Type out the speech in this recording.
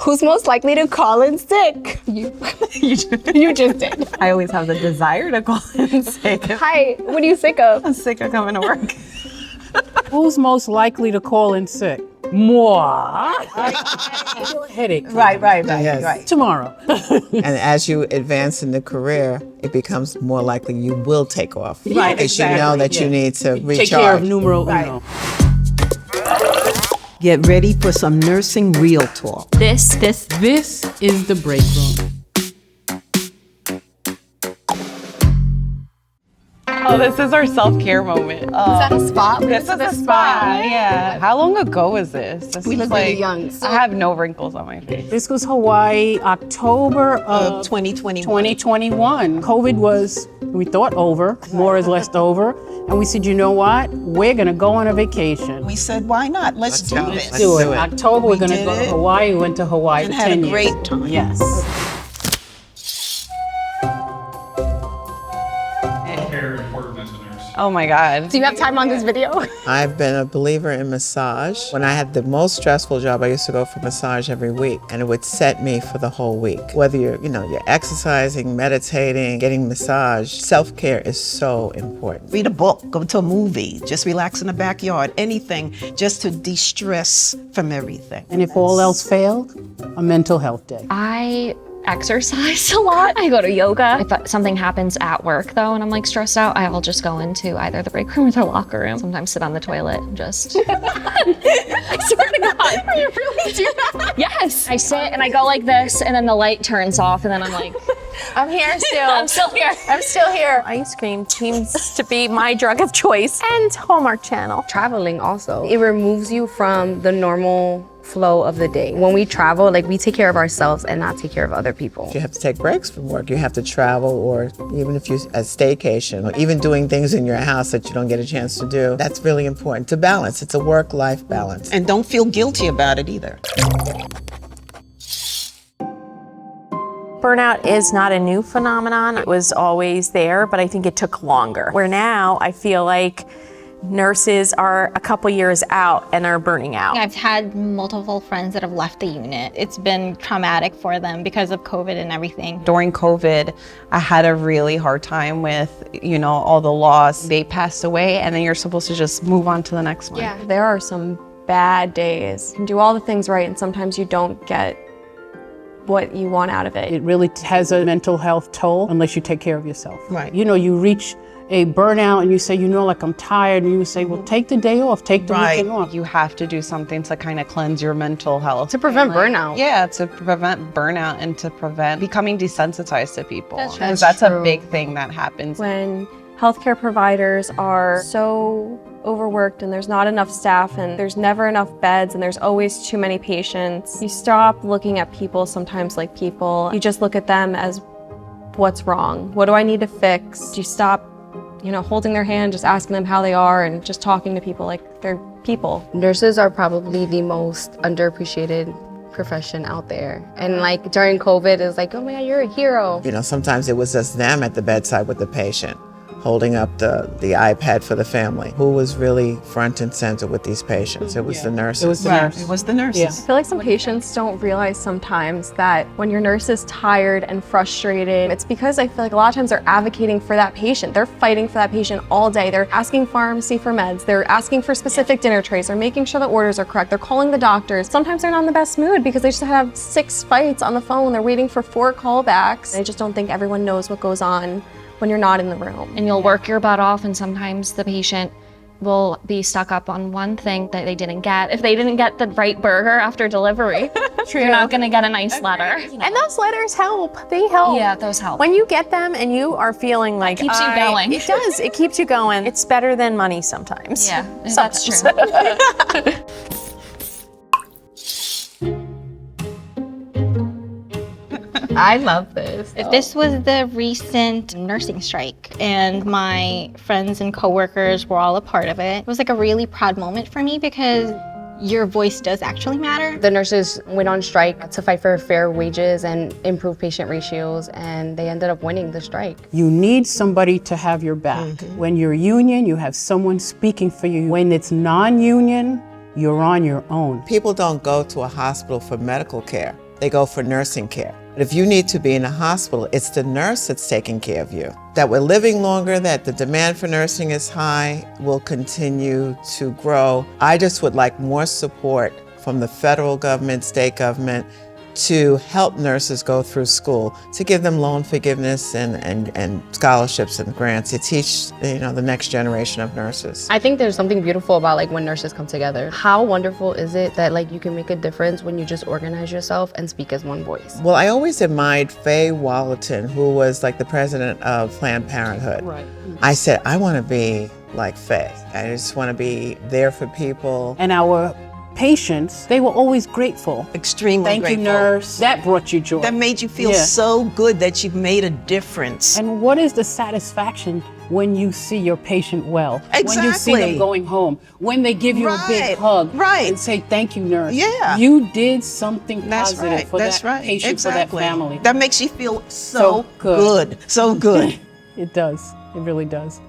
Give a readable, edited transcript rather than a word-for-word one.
Who's most likely to call in sick? You. You just did. I always have the desire to call in sick. Hi, what are you sick of? I'm sick of coming to work. Who's most likely to call in sick? Moi. Headache. Right. Tomorrow. And as you advance in the career, it becomes more likely you will take off. Right, Because you know that you need to recharge. Take care of numero uno. Get ready for some nursing real talk. This is the Breakroom. Oh, this is our self-care moment. Is that a spot? This is a spot. Yeah. How long ago was this? We look really young. I have no wrinkles on my face. This was Hawaii, October of 2021. COVID was, we thought, over, more or less over. And we said, you know what? We're going to go on a vacation. We said, why not? Let's do this. Let's do it. October, we're going to did go to it. Hawaii. We went to Hawaii And for had 10 a years. great time. Yes. Very important as a nurse. Oh my God. Do you have time on this video? I've been a believer in massage. When I had the most stressful job, I used to go for massage every week, and it would set me for the whole week. Whether you're exercising, meditating, getting massage, self-care is so important. Read a book, go to a movie, just relax in the backyard, anything just to de-stress from everything. And if all else failed, a mental health day. I exercise a lot. I go to yoga. If something happens at work though and I'm like stressed out, I'll just go into either the break room or the locker room. Sometimes sit on the toilet and just I swear to God. You really do that? Yes. I sit and I go like this and then the light turns off and then I'm like, I'm here still. I'm still here. I'm still here. Ice cream seems to be my drug of choice. And Hallmark Channel. Traveling also, it removes you from the normal flow of the day. When we travel, we take care of ourselves and not take care of other people. You have to take breaks from work. You have to travel, or even if you a staycation, or even doing things in your house that you don't get a chance to do. That's really important to balance. It's a work-life balance. And don't feel guilty about it either. Burnout is not a new phenomenon. It was always there, but I think it took longer. Where now I feel like nurses are a couple years out and are burning out. I've had multiple friends that have left the unit. It's been traumatic for them because of COVID and everything. During COVID, I had a really hard time with, all the loss. They passed away and then you're supposed to just move on to the next one. Yeah, there are some bad days. You can do all the things right and sometimes you don't get what you want out of it. It really has a mental health toll unless you take care of yourself. Right. You reach a burnout and you say, I'm tired, and you say, well, take the day off, take the weekend off. You have to do something to kind of cleanse your mental health. To prevent burnout. Yeah, to prevent burnout and to prevent becoming desensitized to people. That's That's a true. big thing that happens. When healthcare providers are so overworked and there's not enough staff and there's never enough beds and there's always too many patients, you stop looking at people sometimes like people. You just look at them as what's wrong? What do I need to fix? You stop holding their hand, just asking them how they are and just talking to people like they're people. Nurses are probably the most underappreciated profession out there. And during COVID, it's like, oh my God, you're a hero. Sometimes it was just them at the bedside with the patient, holding up the iPad for the family. Who was really front and center with these patients? It was the nurses. It was the nurse. It was the nurses. Yeah. I feel like some patients don't realize sometimes that when your nurse is tired and frustrated, it's because I feel like a lot of times they're advocating for that patient. They're fighting for that patient all day. They're asking pharmacy for meds. They're asking for specific dinner trays. They're making sure the orders are correct. They're calling the doctors. Sometimes they're not in the best mood because they just have 6 fights on the phone. They're waiting for 4 callbacks. I just don't think everyone knows what goes on when you're not in the room. and you'll work your butt off and sometimes the patient will be stuck up on one thing that they didn't get. If they didn't get the right burger after delivery, you're not gonna get a nice letter. And those letters help. They help. Yeah, those help. When you get them and you are feeling like keeps you going. It does. It keeps you going. It's better than money sometimes. Yeah, that's true. I love this. This was the recent nursing strike and my friends and coworkers were all a part of it. It was a really proud moment for me because your voice does actually matter. The nurses went on strike to fight for fair wages and improve patient ratios, and they ended up winning the strike. You need somebody to have your back. When you're union, you have someone speaking for you. When it's non-union, you're on your own. People don't go to a hospital for medical care. they go for nursing care. But if you need to be in a hospital, it's the nurse that's taking care of you. That we're living longer, that the demand for nursing is high, will continue to grow. I just would like more support from the federal government, state government, to help nurses go through school, to give them loan forgiveness and scholarships and grants to teach, the next generation of nurses. I think there's something beautiful about like when nurses come together. How wonderful is it that like you can make a difference when you just organize yourself and speak as one voice? Well, I always admired Faye Wallerton, who was like the president of Planned Parenthood. Right. I said, I want to be like Faye. I just want to be there for people. And our patients, they were always grateful. Extremely Thank grateful. you, nurse. That brought you joy. That made you feel Yeah. so good that you've made a difference. And what is the satisfaction when you see your patient well? When you see Exactly. them going home, when they give you a big Right, hug right. and say, thank you, nurse. Yeah. You did something That's positive right. for That's that right. patient, Exactly. for that family. That makes you feel so So good. good. So good. It does. It really does.